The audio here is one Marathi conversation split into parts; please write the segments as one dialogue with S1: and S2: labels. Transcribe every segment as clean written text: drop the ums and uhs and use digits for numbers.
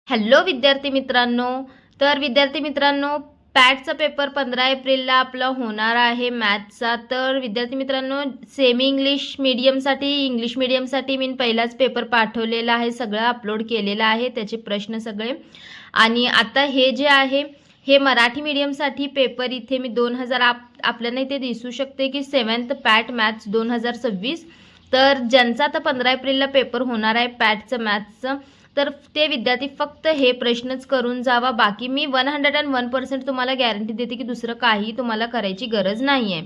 S1: हॅलो विद्यार्थी मित्रांनो, पॅटचा पेपर 15 एप्रिलला आपला होणार आहे मॅथ्सचा। तर विद्यार्थी मित्रांनो, सेमी इंग्लिश मीडियमसाठी मी पहिलाच पेपर पाठवलेला आहे, सगळं अपलोड केलेला आहे, त्याचे प्रश्न सगळे। आणि आता हे जे आहे हे मराठी मीडियमसाठी पेपर इथे मी 2000 आपल्याला इथे दिसू शकते की 7th पॅट मॅथ्स 2026। तर ज्यांचा आता 15 एप्रिलला पेपर होणार आहे पॅटचं मॅथ्सचं, तर ते विद्यार्थी फक्त हे प्रश्नच करून जावा। बाकी मी 101% तुम्हाला गॅरंटी देते की दुसरं काही तुम्हाला करायची गरज नाही आहे।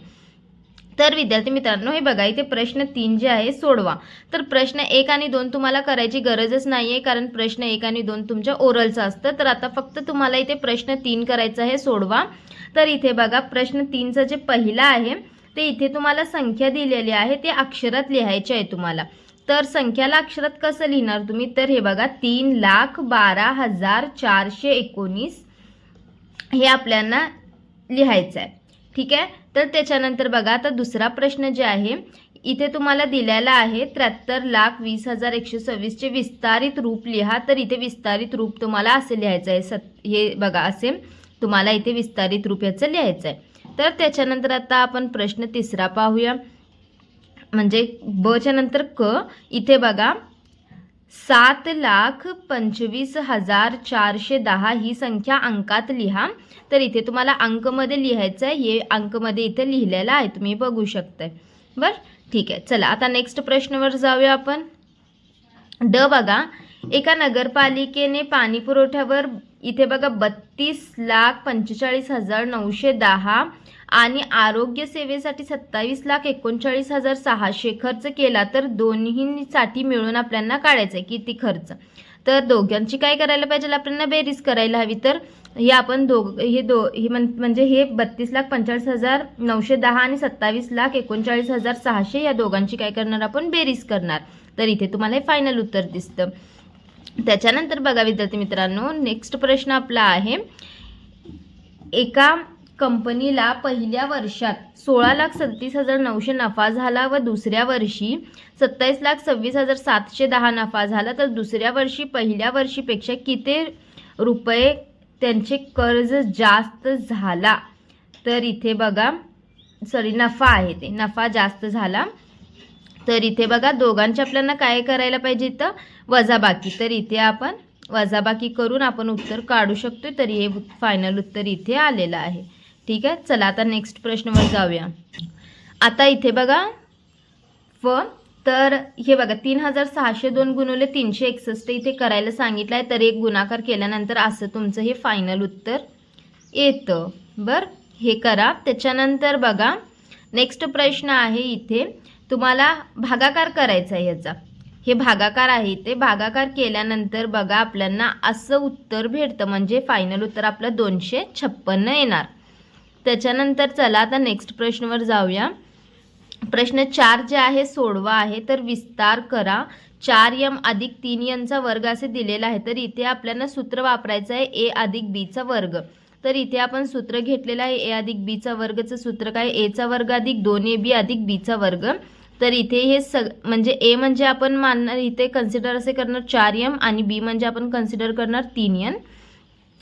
S1: तर विद्यार्थी मित्रांनो, हे बघा इथे प्रश्न 3 जे आहे सोडवा। तर प्रश्न 1 आणि 2 तुम्हाला करायची गरजच नाही आहे, कारण प्रश्न 1 आणि 2 तुमच्या ओरलचा असतं। तर आता फक्त तुम्हाला इथे प्रश्न 3 करायचा आहे, सोडवा। तर इथे बघा प्रश्न 3चा जे पहिला आहे ते इथे तुम्हाला संख्या दिलेली आहे, ते अक्षरात लिहायचे आहे तुम्हाला। तर संख्याला अक्षरात कसं लिहिणार तुम्ही, तर हे बघा 3,12,419 हे आपल्याला लिहायचं आहे, ठीक आहे। तर त्याच्यानंतर बघा आता दुसरा प्रश्न जे आहे इथे तुम्हाला दिलेला आहे 73,20,126 चे विस्तारित रूप लिहा। तर इथे विस्तारित रूप तुम्हाला असे लिहायचं आहे, हे बघा असे तुम्हाला इथे विस्तारित रूप याचं लिहायचं आहे। तर त्याच्यानंतर आता आपण प्रश्न तिसरा पाहूया, म्हणजे ब च्या नंतर क। इथे बघा 7,25,410 ही संख्या अंकात लिहा। तर इथे तुम्हाला अंकमध्ये लिहायचं आहे, हे अंकमध्ये इथे लिहिलेलं आहे, तुम्ही बघू शकताय। बरं, ठीक आहे, चला आता नेक्स्ट प्रश्नावर जाऊया आपण। ड बघा, एका नगरपालिकेने पाणी पुरवठ्यावर इथे बघा 32,45,910 आणि आरोग्य सेवेसाठी 27,39,600 खर्च केला। तर दोन्हीसाठी मिळून आपल्याला काढायचं आहे किती खर्च। तर दोघांची काय करायला पाहिजे, आपल्याला बेरीज करायला हवी। तर हे आपण म्हणजे हे 32,45,910 आणि 27,39,600 या दोघांची काय करणार आपण, बेरीज करणार। तर इथे तुम्हाला हे फायनल उत्तर दिसतं। त्याच्यानंतर बघा विद्यार्थी मित्रांनो, नेक्स्ट प्रश्न आपला आहे, एका कंपनीला पहिल्या वर्षात 16,37,900 नफा झाला व दुसऱ्या वर्षी 27,26,710 नफा झाला। तर दुसऱ्या वर्षी पहिल्या वर्षीपेक्षा किती रुपये त्यांचे कर्ज जास्त झाला। तर इथे बघा नफा आहे, ते नफा जास्त झाला। तर इथे बघा दोघांचे आपल्याला काय करायला पाहिजे, इथं वजाबाकी। तर इथे आपण वजाबाकी करून आपण उत्तर काढू शकतो। तर हे फायनल उत्तर इथे आलेलं आहे, ठीक आहे। चला आता नेक्स्ट प्रश्नावर जाऊया। आता इथे बघा तर हे बघा 3,602 गुणिले 361 इथे करायला सांगितलं आहे। तर एक गुणाकार केल्यानंतर असं तुमचं हे फायनल उत्तर येतं। बरं, हे करा। त्याच्यानंतर बघा नेक्स्ट प्रश्न आहे, इथे तुम्हाला भागाकार करायचा आहे याचा। हे भागाकार आहे, इथे भागाकार केल्यानंतर बघा आपल्याला असं उत्तर भेटतं, म्हणजे फायनल उत्तर आपलं 256 येणार। त्याच्यानंतर चला आता नेक्स्ट प्रश्नावर जाऊया। प्रश्न 4 जे आहे सोडवा आहे। तर विस्तार करा, 4m अधिक 3n चा वर्ग असे दिलेला आहे। तर इथे आपल्याला सूत्र वापरायचं आहे a अधिक b चा वर्ग। तर इथे आपण सूत्र घेतलेलं आहे a अधिक b चा वर्गचं सूत्र काय, a चा वर्ग अधिक 2ab अधिक b चा वर्ग। तर इथे हे म्हणजे a म्हणजे आपण मानणार इथे कन्सिडर असे करणार 4m आणि b म्हणजे आपण कन्सिडर करणार 3n।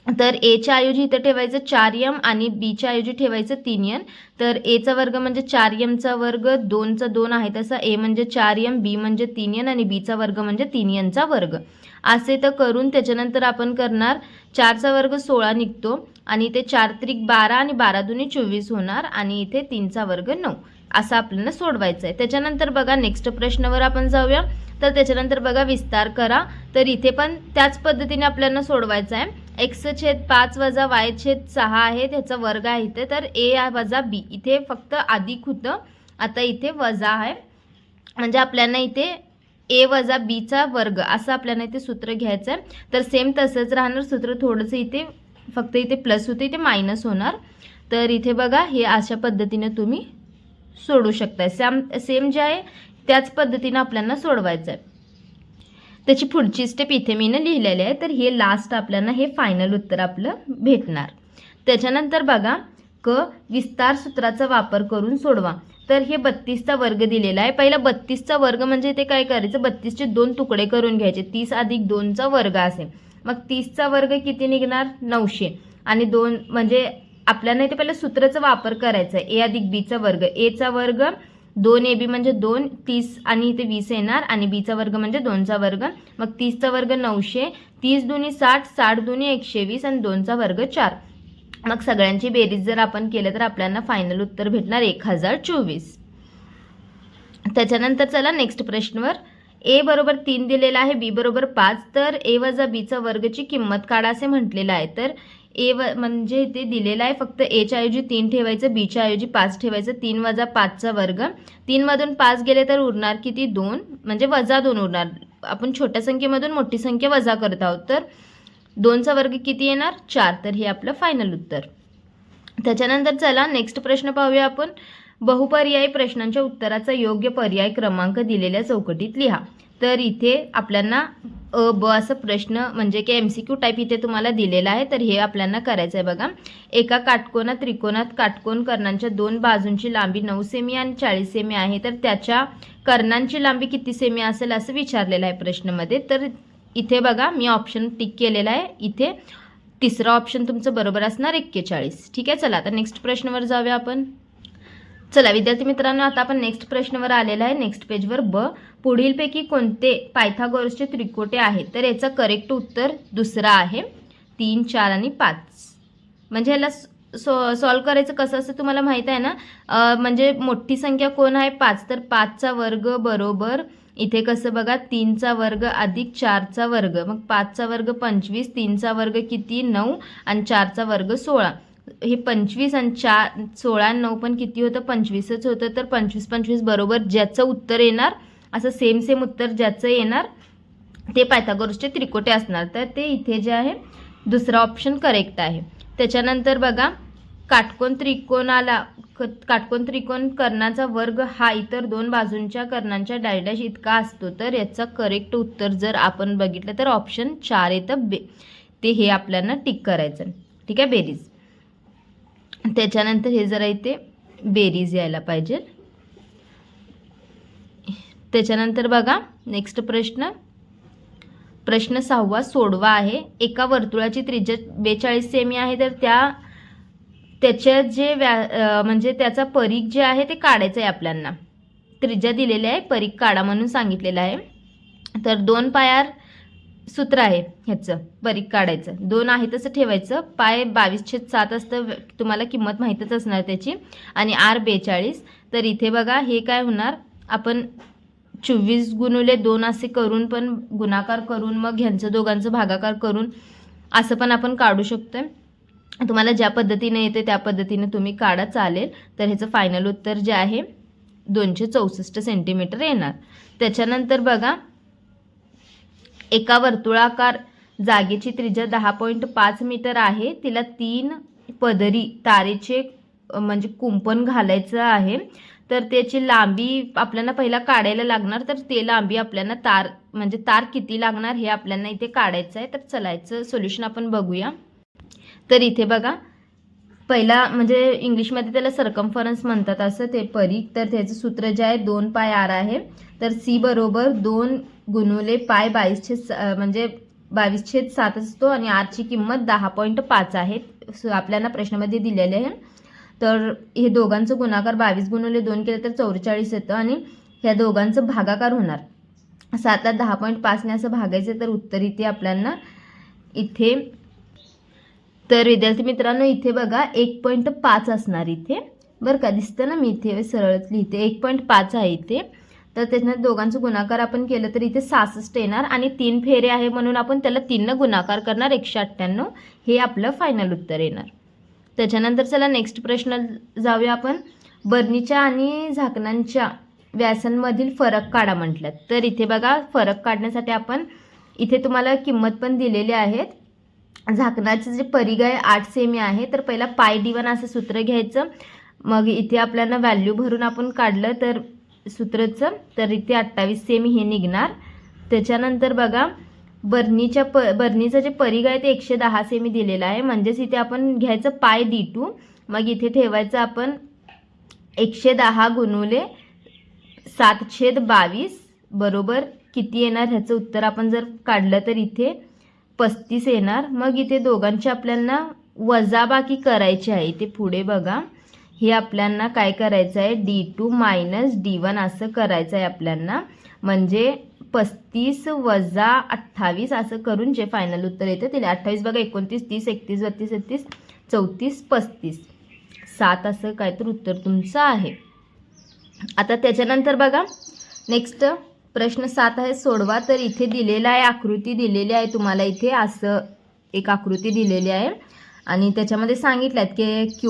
S1: तर a च्या ऐवजी इथे ठेवायचं 4m आणि b च्या ऐवजी ठेवायचं 3n। तर a चा वर्ग म्हणजे 4m चा वर्ग, 2 चा 2 आहे तसा a म्हणजे 4m, b म्हणजे 3n आणि b चा वर्ग म्हणजे 3n चा वर्ग असे। तर करून त्याच्यानंतर आपण करणार 4 चा वर्ग 16 निघतो आणि इथे 4 त्रिक 12 आणि 12 दुनी 24 होणार आणि इथे 3 चा वर्ग 9 असं आपल्याला सोडवायचं आहे। त्याच्यानंतर बघा नेक्स्ट प्रश्नावर आपण जाऊया। तर त्याच्यानंतर बघा विस्तार करा। तर इथे पण त्याच पद्धतीने आपल्याला सोडवायचं आहे। x/5 वजा y/6 आहे, त्याचा वर्ग आहे इथे। तर a वजा b इथे फक्त अधिक होतं, आता इथे वजा आहे, म्हणजे आपल्याला इथे a वजा b चा वर्ग असं आपल्याला इथे सूत्र घ्यायचं आहे। तर सेम तसंच राहणार सूत्र, थोडंसं इथे फक्त इथे प्लस होते, इथे मायनस होणार। तर इथे बघा हे अशा पद्धतीने तुम्ही सोडू शकता। सेम जे आहे त्याच पद्धतीने आपल्याला सोडवायचं आहे। त्याची पुढची स्टेप इथे मी लिहिलेली आहे। तर हे लास्ट आपल्याला हे फायनल उत्तर आपलं भेटणार। त्याच्यानंतर बघा विस्तार सूत्राचा वापर करून सोडवा। तर हे 32 चा वर्ग दिलेला आहे। पहिला 32 चा वर्ग म्हणजे ते काय करायचं, 32 चे 2 तुकडे करून घ्यायचे, 30 अधिक 2 चा वर्ग असेल। मग 30चा वर्ग किती निघणार 900 आणि 2 म्हणजे आपल्याला इथे पहिलं सूत्राचा वापर करायचा आहे a अधिक b चा वर्ग a चा वर्ग 2ab म्हणजे 2 30 आणि इथे 20 येणार आणि b चा वर्ग म्हणजे 2 चा वर्ग मग 30चा वर्ग 900 30 दुनी 60 60 दुनी 120 आणि 2 चा वर्ग 4 मग सगळ्यांची बेरीज जर आपण केलं तर आपल्याला फायनल उत्तर भेटणार 1024. त्याच्यानंतर चला नेक्स्ट प्रश्नावर a बरोबर 3 दिलेला आहे b बरोबर 5 तर a वजा b चा वर्गची किंमत काढा असे म्हटलेलं आहे. तर a म्हणजे ते दिलेलं आहे फक्त a च्या ऐवजी 3 ठेवायचं b च्या ऐवजी 5 ठेवायचं 3 वजा 5 चा वर्ग 3 मधून 5 गेले तर उरणार किती 2 म्हणजे वजा 2 उरणार. आपण छोट्या संख्येमधून मोठी संख्या वजा करत आहोत तर 2 चा वर्ग किती येणार 4 तर हे आपलं फायनल उत्तर. त्याच्यानंतर चला नेक्स्ट प्रश्न पाहूया आपण. बहुपर्यायी प्रश्नांच्या उत्तराचा योग्य पर्याय क्रमांक दिलेल्या चौकटीत लिहा. तर इथे आपल्याला अ ब असं प्रश्न म्हणजे की MCQ टाईप इथे तुम्हाला दिलेला आहे तर हे आपल्याला करायचं आहे बघा. एका काटकोनात त्रिकोणात काटकोन कर्णांच्या 2 बाजूंची लांबी 9 सेमी आणि 40 सेमी आहे तर त्याच्या कर्णांची लांबी किती सेमी असेल असं विचारलेलं आहे प्रश्नामध्ये. तर इथे बघा मी ऑप्शन टिक केलेला आहे. इथे तिसरा ऑप्शन तुमचं बरोबर असणार 41. ठीक आहे चला आता नेक्स्ट प्रश्नावर जाऊया आपण. चला विद्यार्थी मित्रांनो आता आपण नेक्स्ट प्रश्नावर आलेला आहे. नेक्स्ट पेजवर ब पुढीलपैकी कोणते पायथागोरसचे त्रिकोटे आहेत तर याचं करेक्ट उत्तर दुसरा आहे 3 4 आणि 5. म्हणजे ह्याला सॉल्व करायचं कसं असं तुम्हाला माहित आहे ना. म्हणजे मोठी संख्या कोण आहे 5 तर 5चा वर्ग बरोबर इथे कसं बघा 3चा वर्ग अधिक 4चा वर्ग मग 5चा वर्ग 25 3चा वर्ग किती 9 आणि 4चा वर्ग 16. हे 25 आणि 16 आणि 9 पण किती होतं 25च होतं तर 25 25 बरोबर ज्याचं उत्तर येणार असं सेम उत्तर ज्याचं येणार ते पायथागोरसचे त्रिकोटे असणार. तर ते इथे जे आहे दुसरा ऑप्शन करेक्ट आहे. त्याच्यानंतर बघा काटकोन त्रिकोण कर्णाचा वर्ग हा इतर 2 बाजूंच्या कर्णांच्या डॅश इतका असतो तर याचा करेक्ट उत्तर जर आपण बघितलं तर ऑप्शन 4 येतं बे. ते हे आपल्याला टिक करायचं. ठीक आहे बेरीज. त्याच्यानंतर हे जरा इथे बेरीज यायला पाहिजे. त्याच्यानंतर बघा नेक्स्ट प्रश्न 6वा सोडवा आहे. एका वर्तुळाची त्रिज्या 42 सेमी आहे तर त्याच्या जे म्हणजे त्याचा परिघ जे आहे ते काढायचं आहे आपल्याला. त्रिज्या दिलेली आहे परिघ काढा म्हणून सांगितलेलं आहे. तर 2 पायार सूत्र आहे ह्याचं परिघ काढायचं 2 आहे तसं ठेवायचं. पाय 22/7 असतं तुम्हाला किंमत माहीतच असणार त्याची आणि r 42. तर इथे बघा हे काय होणार आपण 24 गुणिले 2 असे करून पण गुणाकार करून मग ह्यांचं दोघांचं भागाकार करून असं पण आपण काढू शकतो. तुम्हाला ज्या पद्धतीने येते त्या पद्धतीने तुम्ही काढा चालेल. तर ह्याचं फायनल उत्तर जे आहे 264 सेंटीमीटर येणार. त्याच्यानंतर बघा एका वर्तुळाकार जागेची त्रिज्या 10.5 मीटर आहे. तिला 3 पदरी तारेचे म्हणजे कुंपण घालायचं आहे तर त्याची लांबी आपल्याला पहिला काढायला लागणार. तर ते लांबी आपल्याला तार किती लागणार हे आपल्याला इथे काढायचं आहे. तर चलायचं सोल्युशन आपण बघूया. तर इथे बघा पहिला म्हणजे इंग्लिशमध्ये त्याला सर्कम्फरन्स म्हणतात असं ते परिघ. तर त्याचं सूत्र जे आहे 2 पाय r आहे. तर c बरोबर 2 गुणिले पाय 22 म्हणजे 22/7 असतो आणि r ची किंमत 10.5 आहे आपल्याला प्रश्नामध्ये दिलेले आहे. तर हे दोघांचं गुणाकार 22 गुणिले 2 केलं तर 44 येतं आणि ह्या दोघांचं भागाकार होणार 7ला 10.5 ने असं भागायचं तर उत्तर इथे आपल्याला इथे. तर विद्यार्थी मित्रांनो इथे बघा 1.5 असणार इथे बरं का दिसतं ना. मी इथे सरळच लिहिते 1.5 आहे इथे. तर त्याच्यात दोघांचं गुणाकार आपण केलं तर इथे 66 येणार आणि 3 फेरे आहे म्हणून आपण त्याला 3 ने गुणाकार करणार 198. हे आपलं फायनल उत्तर येणार. त्याच्यानंतर चला नेक्स्ट प्रश्न जाऊया आपण. बर्नीच्या आणि झाकणांच्या व्यासांमधील फरक काढा म्हटलं. तर इथे बघा फरक काढण्यासाठी आपण इथे तुम्हाला किंमत पण दिलेली आहेत. झाकणाचं जे परिघ आहे 8 सेमी आहे. तर पहिला पाय d1 असं सूत्र घ्यायचं. मग इथे आपल्याला व्हॅल्यू भरून आपण काढलं तर सूत्राचं तर इथे 28 सेमी हे निघणार. त्याच्यानंतर बघा बर्नीचं जे परिघ आहे ते 110 सेमी दिलेलं आहे. म्हणजेच इथे आपण घ्यायचं पाय d2 मग इथे ठेवायचं आपण 110 गुणिले 7/22 बरोबर किती येणार ह्याचं उत्तर आपण जर काढलं तर इथे 35 येणार. मग इथे दोघांची आपल्याला वजाबाकी करायची आहे. इथे पुढे बघा, हे आपल्याला काय करायचं आहे, D2 मायनस D1 असं करायचं आहे आपल्याला. म्हणजे 35 वजा 28 असं करून जे फायनल उत्तर येतं ते 28 बघा 29 30 31 32 33 34 35 7 असं काय तर उत्तर तुमचं आहे. आता त्याच्यानंतर बघा नेक्स्ट प्रश्न 7 आहे, सोडवा. तर इथे दिलेला आहे, आकृती दिलेली आहे तुम्हाला. इथे असं एक आकृती दिलेली आहे आणि त्याच्यामध्ये सांगितलं आहे की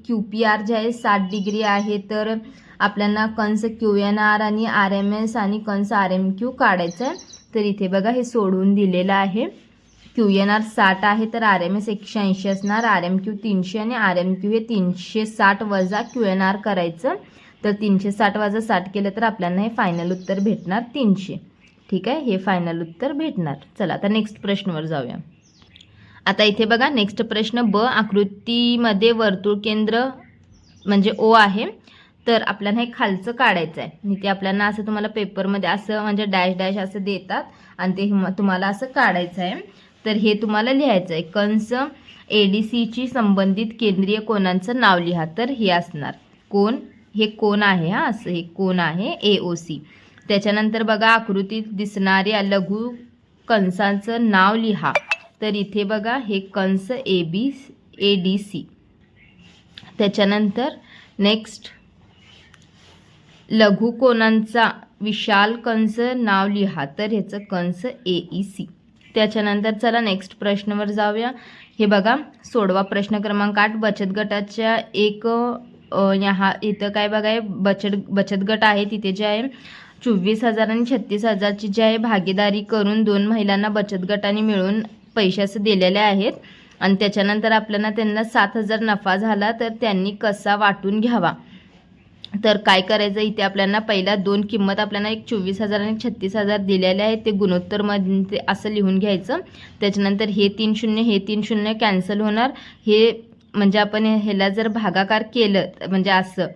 S1: QPR जे आहे 60 डिग्री आहे. तर आपल्याला कंस QNR आणि RMS आणि कंस RMQ काढायचं आहे. तर इथे बघा हे सोडवून दिलेलं आहे. QNR 60 आहे तर RMS 180 असणार, RMQ 300 आणि RMQ हे 360 वजा QNR करायचं. तर 360 वजा 60 केलं तर आपल्याला हे फायनल उत्तर भेटणार 300. ठीक आहे, हे फायनल उत्तर भेटणार. चला आता नेक्स्ट प्रश्नावर जाऊया. आता इथे बघा नेक्स्ट प्रश्न ब, आकृतीमध्ये वर्तुळ केंद्र म्हणजे O आहे. तर आपल्याला हे खालचं काढायचं आहे. ते आपल्याला असं तुम्हाला पेपरमध्ये असं म्हणजे डॅश डॅश असं देतात आणि ते तुम्हाला असं काढायचं आहे. तर हे तुम्हाला लिहायचं आहे. कंस ADCची संबंधित केंद्रीय कोनांचं नाव लिहा. तर हे असणार कोन, हे कोन आहे हा, असं हे कोन आहे AOC. त्याच्यानंतर बघा आकृतीत दिसणाऱ्या लघु कंसांचं नाव लिहा. तर इथे बघा हे कंस ADC. त्याच्यानंतर नेक्स्ट लघु कोनांचा विशाल कंस नाव लिहा. तर ह्याचं कंस AEC. त्याच्यानंतर चला नेक्स्ट प्रश्नावर जाऊया. हे बघा सोडवा प्रश्न क्रमांक 8, बचत गटाच्या एक इथं काय बघा बचत गट आहे. तिथे जे आहे 24,000 आणि 36,000ची जी आहे भागीदारी करून 2 महिलांना बचत गटाने मिळून पैसे असं दिलेले आहेत. आणि त्याच्यानंतर आपल्याला त्यांना 7,000 नफा झाला तर त्यांनी कसा वाटून घ्यावा. तर काय करायचं, इथे आपल्याला पहिला दोन किंमत आपल्याला एक 24,000 आणि 36,000 दिलेले आहेत. ते गुणोत्तरमध्ये असं लिहून घ्यायचं. त्याच्यानंतर हे 3 शून्य हे 3 शून्य कॅन्सल होणार. हे म्हणजे आपण ह्याला जर भागाकार केलं म्हणजे असं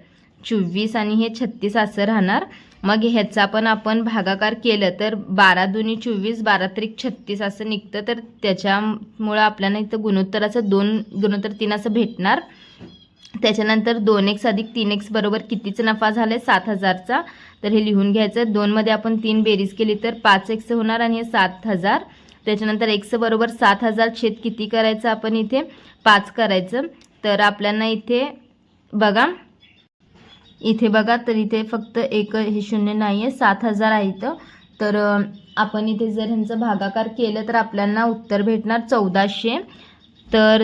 S1: 24 आणि हे 36 असं राहणार. मग ह्याचा पण आपण भागाकार केलं तर 12 दुनी 24 12 त्रिक 36 असं निघतं. तर त्याच्यामुळं आपल्याला इथं गुणोत्तराचं 2 गुणोत्तर 3 असं भेटणार. त्याच्यानंतर 2x अधिक 3x बरोबर कितीचा नफा झालाय 7,000चा. तर हे लिहून घ्यायचं. 2 मध्ये आपण 3 बेरीज केली तर 5x होणार आणि हे 7,000. त्याच्यानंतर x बरोबर 7,000 छेद किती करायचं आपण इथे 5 करायचं. तर आपल्याला इथे बघा तर इथे फक्त एक हे शून्य नाही आहे 7,000 आहे इथं. तर आपण इथे जर ह्यांचं भागाकार केलं तर आपल्याला उत्तर भेटणार 1400. तर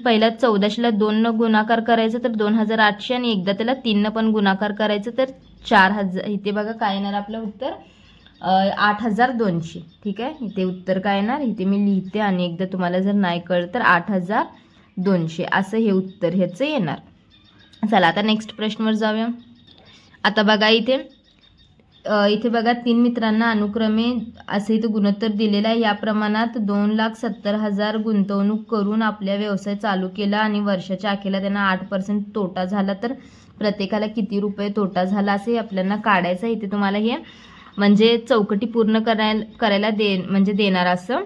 S1: पहिला 1400ला 2 गुणाकार करायचं तर 2,800 आणि एकदा त्याला 3 पण गुणाकार करायचं तर 4,000. इथे बघा काय येणार आपलं उत्तर 8,200. ठीक आहे, इथे उत्तर काय येणार इथे मी लिहिते आणि एकदा तुम्हाला जर नाही कळलं तर 8,200 असं हे उत्तर ह्याचं येणार. चला आता नेक्स्ट प्रश्नावर जाऊया. आता बघा इथे बघा 3 मित्रांना अनुक्रमे असे इथे गुणोत्तर दिलेलं आहे. या प्रमाणात 2,70,000 गुंतवणूक करून आपल्या व्यवसाय चालू केला आणि वर्षाच्या अखेरला त्यांना 8% तोटा झाला तर प्रत्येकाला किती रुपये तोटा झाला असे आपल्याला काढायचं. इथे तुम्हाला हे म्हणजे चौकटी पूर्ण करायला देणार असं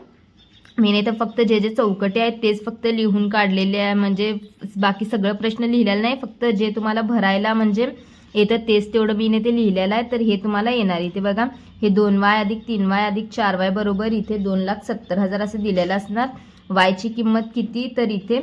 S1: मी नाही तर फक्त जे चौकटी आहेत तेच फक्त लिहून काढलेले आहे. म्हणजे बाकी सगळं प्रश्न लिहिलेला नाही, फक्त जे तुम्हाला भरायला म्हणजे येतं तेच तेवढं मी ते लिहिलेलं आहे. तर हे तुम्हाला येणार. इथे बघा हे 2y अधिक 3y अधिक 4y बरोबर इथे 2,70,000 असं दिलेलं असणार. yची किंमत किती तर इथे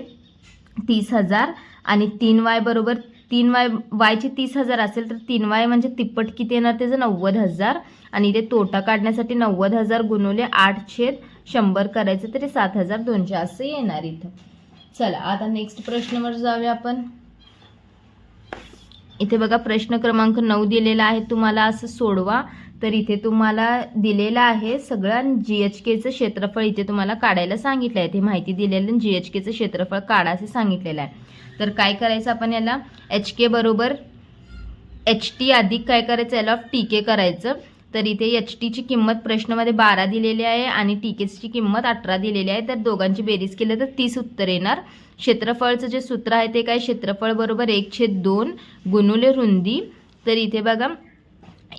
S1: 30,000 आणि 3y बरोबर yची 30,000 असेल तर 3y म्हणजे तिप्पट किती येणार त्याचं 90,000 आणि इथे तोटा काढण्यासाठी 90,000 गुणवले 8/100 करायचं तरी 7,200 असं येणार इथं. चला आता नेक्स्ट प्रश्नावर जाऊया आपण. इथे बघा प्रश्न क्रमांक 9 दिलेला आहे तुम्हाला असं सोडवा. तर इथे तुम्हाला दिलेलं आहे सगळं GHKचं क्षेत्रफळ इथे तुम्हाला काढायला सांगितलं आहे. ते माहिती दिलेलं GHKचं क्षेत्रफळ काढा असे सांगितलेलं आहे. तर काय करायचं आपण याला HK बरोबर HT अधिक काय करायचं याला TK करायचं. तर इथे HTची किंमत प्रश्नामध्ये 12 दिलेली आहे आणि TKची किंमत 18 दिलेली आहे. तर दोघांची बेरीज केली तर 30 उत्तर येणार. क्षेत्रफळचं जे सूत्र आहे ते काय क्षेत्रफळ बरोबर 1/2 गुणुले रुंदी. तर इथे बघा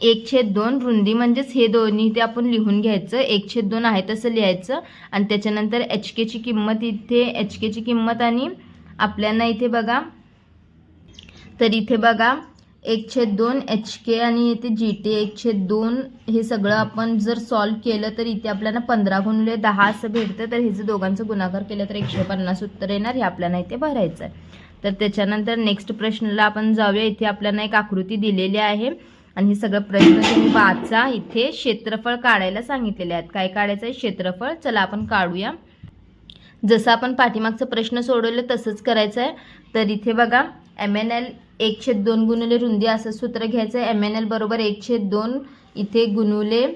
S1: 1/2 रुंदी म्हणजेच हे दोन्ही ते आपण लिहून घ्यायचं, 1/2 आहे तसं लिहायचं. आणि त्याच्यानंतर HK ची किंमत इथे HK ची किंमत आणि आपल्याला इथे बघा, तर इथे बघा 1/2 HK आणि इथे GT 1/2 हे सगळं आपण जर सॉल्व केलं तर इथे आपल्याला 15 × 10 असं भेटतं. तर हे जर दोघांचं गुणाकार केलं तर 150 उत्तर येणार. हे आपल्याला इथे भरायचं आहे. तर त्याच्यानंतर नेक्स्ट प्रश्नाला आपण जाऊया. इथे आपल्याला एक आकृती दिलेली आहे आणि हे सगळं प्रश्न तुम्ही वाचा. इथे क्षेत्रफळ काढायला सांगितलेले आहेत. काय काढायचं आहे? क्षेत्रफळ. चला आपण काढूया. जसं आपण पाठीमागचा प्रश्न सोडवलं तसंच करायचं आहे. तर इथे बघा MNL 1/2 गुणिले रुंदी असं सूत्र घ्यायचं आहे. MNL बरोबर 1/2 इथे गुणुले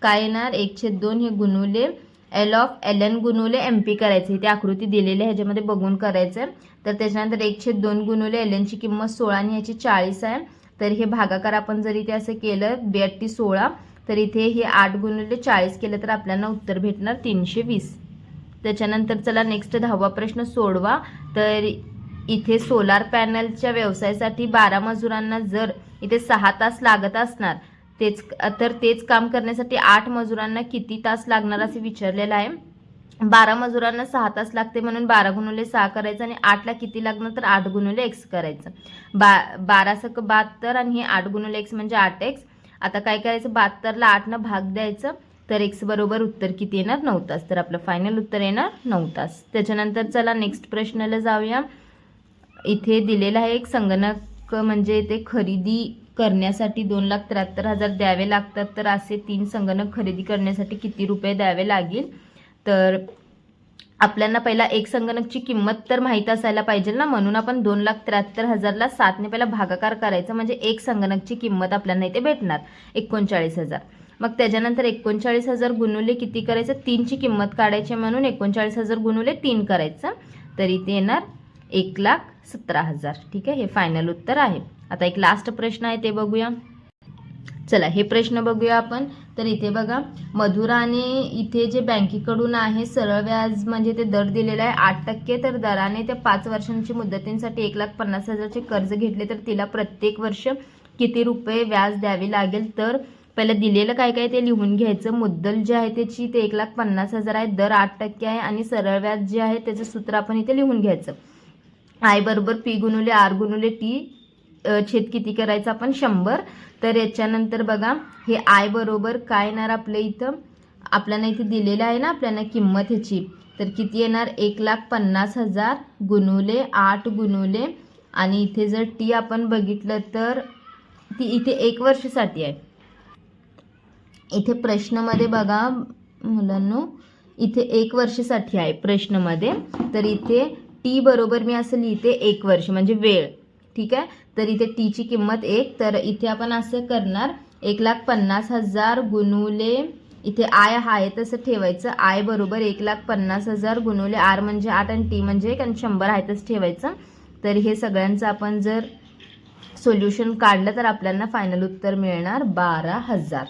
S1: काय येणार? 1/2 हे गुणुले L of Ln गुणुले MP करायचं. इथे आकृती दिलेली आहे, ह्याच्यामध्ये बघून करायचं आहे. तर त्याच्यानंतर 1/2 गुणुले Ln ची किंमत 16 आणि ह्याची 40 आहे. तर हे भागाकार आपण जर इथे असं केलं 2 16, तर इथे हे 8 गुणिले 40 केलं तर आपल्याला उत्तर भेटणार 320. त्याच्यानंतर चला नेक्स्ट 10वा प्रश्न सोडवा. तर इथे सोलार पॅनलच्या व्यवसायासाठी 12 मजुरांना जर इथे 6 तास लागत असणार तेच काम करण्यासाठी 8 मजुरांना किती तास लागणार असे विचारलेलं आहे. 12 मजुरांना 6 तास लागते म्हणून 12 × 6 करायचं आणि 8ला किती लागणार तर 8 × x करायचं. 12 × 72 आणि हे 8 × x म्हणजे 8x. आता काय करायचं? 72ला 8 न भाग द्यायचं. तर x बरोबर उत्तर किती येणार? 9 तास. तर आपलं फायनल उत्तर येणार 9 तास. त्याच्यानंतर चला नेक्स्ट प्रश्नाला जाऊया. इथे दिलेला आहे एक संगणक म्हणजे ते खरेदी करण्यासाठी 2,73,000 द्यावे लागतात. तर असे 3 संगणक खरेदी करण्यासाठी किती रुपये द्यावे लागेल? तर आपल्याला पहिला एक संगणकची किंमत तर माहीत असायला पाहिजे ना, म्हणून आपण 2,73,000ला 7ने पहिला भागाकार करायचा म्हणजे एक संगणकची किंमत आपल्याला इथे भेटणार 39,000. मग त्याच्यानंतर 39,000 गुणुले किती करायचं? 3ची किंमत काढायची म्हणून 39,000 गुणुले 3 करायचं. तर इथे येणार 1,17,000. ठीक आहे, हे फायनल उत्तर आहे. आता एक लास्ट प्रश्न आहे ते बघूया. चला हे प्रश्न बघूया आपण. तर इथे बघा मधुराने इथे जे बँकेकडून आहे सरळ व्याज म्हणजे ते दर दिलेला आहे 8%. तर दराने ते 5 वर्षांची मुदतींसाठी 1,50,000चे कर्ज घेतले तर तिला प्रत्येक वर्ष किती रुपये व्याज द्यावे लागेल? तर पहिलं दिलेलं काय काय ते लिहून घ्यायचं. मुद्दल जे आहे त्याची ते 1,50,000 आहे, दर 8% आहे आणि सरळ व्याज जे आहे त्याचं सूत्र आपण इथे लिहून घ्यायचं. I बरोबर P गुणुले R गुणुले T छेद किती करायचं आपण? 100. तर याच्यानंतर बघा हे I बरोबर काय येणार आपल्या इथं? आपल्याला इथे दिलेलं आहे ना आपल्याला किंमत ह्याची. तर किती येणार? 1,50,000 गुणुले 8 गुणुले आणि इथे जर T आपण बघितलं तर ती इथे 1 वर्षासाठी आहे. इथे प्रश्नामध्ये बघा मुलांनो इथे 1 वर्षासाठी आहे प्रश्नामध्ये. तर इथे T बरोबर मी असं लिहिते 1 वर्ष म्हणजे वेळ. ठीक आहे, तर इथे T ची किंमत 1. तर इथे आपण असं करणार 1,50,000 गुणुले इथे I आहे तसं ठेवायचं. I बरोबर 1,50,000 गुणुले R म्हणजे 8 आणि T म्हणजे 1 आणि 100 आहे तसं ठेवायचं. तर हे सगळ्यांचं आपण जर सोल्युशन काढलं तर आपल्याला फायनल उत्तर मिळणार 12,000.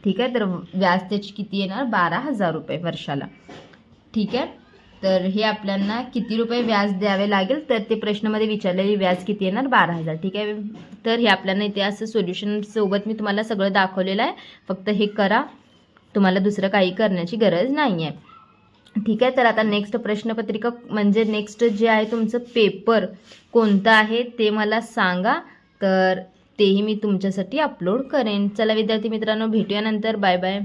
S1: ठीक आहे, तर व्याज त्याची किती येणार? 12,000 रुपये वर्षाला. ठीक आहे, तर हे आपल्याला किती रुपये व्याज द्यावे लागेल तर ते प्रश्नामध्ये विचारलेले व्याज किती येणार? 12,000. ठीक आहे, तर हे आपल्याला इथे असं सोल्युशन सोबत मी तुम्हाला सगळं दाखवलेलं आहे. फक्त हे करा, तुम्हाला दुसरं काही करण्याची गरज नाही आहे. ठीक आहे, तर आता नेक्स्ट प्रश्नपत्रिका म्हणजे नेक्स्ट जे आहे तुमचं पेपर कोणतं आहे ते मला सांगा, तर तेही मी तुमच्यासाठी अपलोड करेन. चला विद्यार्थी मित्रांनो, भेटूया नंतर. Bye bye.